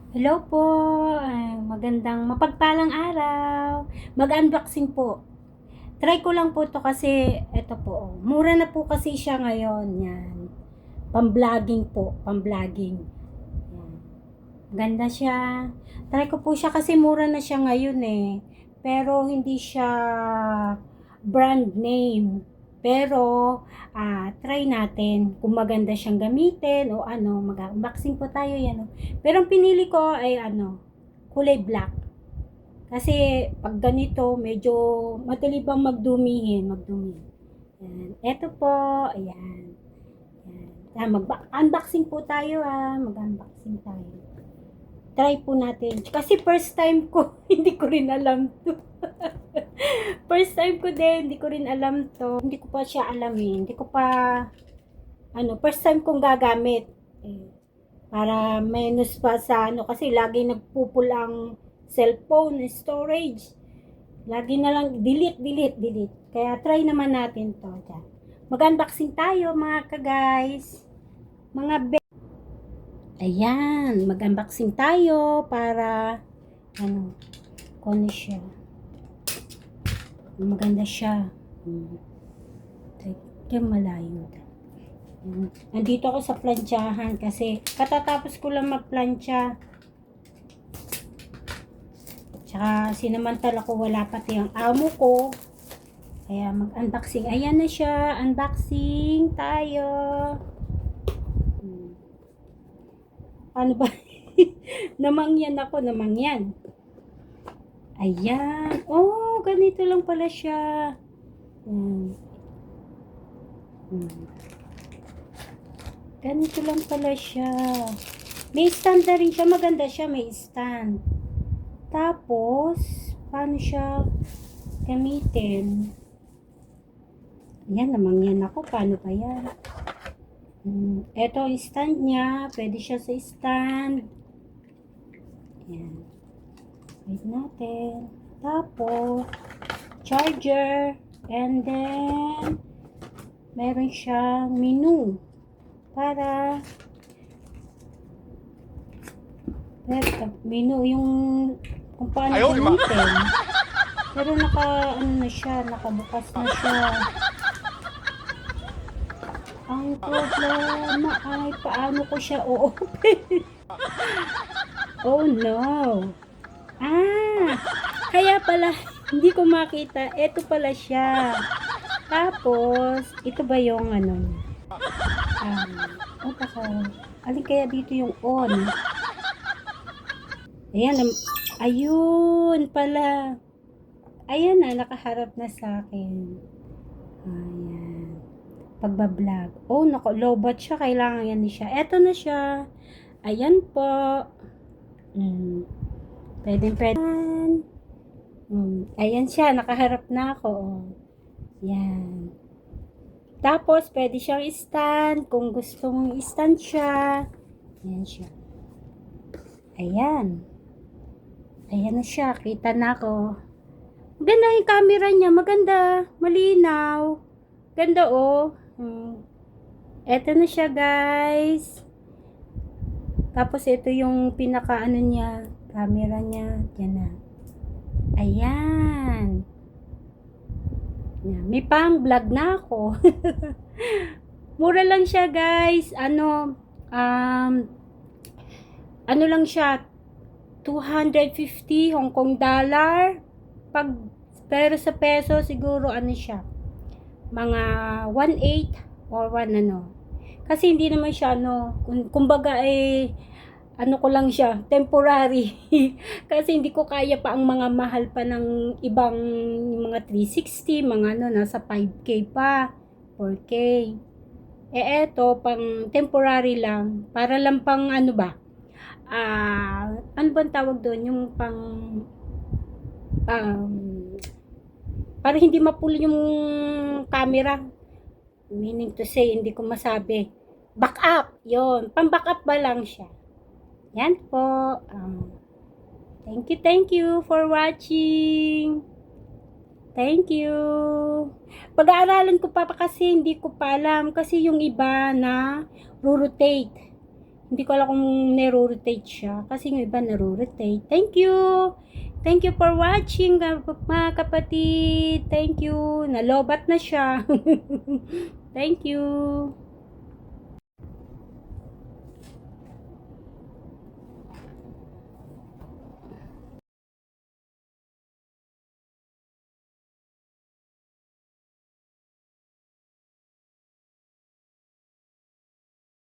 Hello po, magandang mapagpalang araw. Mag-unboxing po. Try ko lang po to kasi eto po, mura na po kasi siya ngayon. Yan. Pang-vlogging po, pang-vlogging. Yan. Ganda siya. Try ko po siya kasi mura na siya ngayon eh. Pero hindi siya brand name. Pero try natin kung maganda siyang gamitin o ano, mag-unboxing po tayo yan. Pero ang pinili ko ay kulay black. Kasi pag ganito, medyo madali bang magdumi. Yan. Ito po, ayan. Yan. Mag-unboxing po tayo mag-unboxing tayo. Try po natin. Kasi first time ko, hindi ko rin alam to. First time ko din, hindi ko rin alam to. Hindi ko pa siya alam eh. Hindi ko pa, first time kong gagamit. Eh, para minus pa sa kasi lagi nagpupul ang cellphone storage. Lagi na lang delete. Kaya try naman natin to. Dyan. Mag-unboxing tayo mga ka-guys. Mga Ayan, mag-unboxing tayo para kung siya. Maganda siya. Ito malayo. Nandito ako sa plantsahan kasi katatapos ko lang magplantsa. Tsaka sinamantala ko wala pati ang amo ko. Kaya mag-unboxing. Ayan na siya. Unboxing tayo. Ano ba? Namangyan ako. Namangyan. Ayan. Oh, ganito lang pala siya. Ganito lang pala siya. May stand na rin siya. Maganda siya. May stand. Tapos, paano siya gamitin? Ayan, namangyan ako. Paano ba yan? Ito ang stand niya. Pwede siya sa stand. Ayan. Wait natin. Tapos, charger. And then, meron siya menu. Para menu yung kung paano gamitin. Pero nakabukas na siya. Ang problema ay paano ko siya o-open. Oh no. Kaya pala hindi ko makita. Ito pala siya. Tapos, ito ba yung alin kaya dito yung on? Ayan, ayun pala. Ayan nakaharap na sa akin. Ayan. Pagbablog. Oh, low-bat siya. Kailangan yan siya. Eto na siya. Ayan po. Pwede. Ayan siya. Nakaharap na ako. Yan. Tapos, pwede siyang stand. Kung gusto mong stand siya. Ayan siya. Ayan. Ayan na siya. Kita na ako. Maganda yung camera niya. Maganda. Malinaw. Ganda oh. Eto na siya guys. Tapos ito yung pinaka niya. Camera niya. Yan na. Ayan. May pang vlog na ako. Mura lang siya guys. Ano lang siya. 250 Hong Kong dollar. Pero sa peso siguro siya. Mga 1.8 or 1 Kasi hindi naman siya kumbaga ko lang siya, temporary. Kasi hindi ko kaya pa ang mga mahal pa ng ibang mga 360, mga nasa 5K pa, 4K. Eto, pang temporary lang. Para lang pang ano bang tawag doon? Yung para hindi mapul yung camera. Meaning to say, hindi ko masabi. Back up, yon. Pang-back up ba lang siya? Yan po. Thank you for watching. Thank you. Pag-aaralan ko pa kasi hindi ko pa alam. Kasi yung iba na rotate. Hindi ko alam kung naro-rotate siya. Kasi yung iba naro-rotate. Thank you! Thank you for watching, mga kapatid. Thank you. Nalobat na siya. Thank you.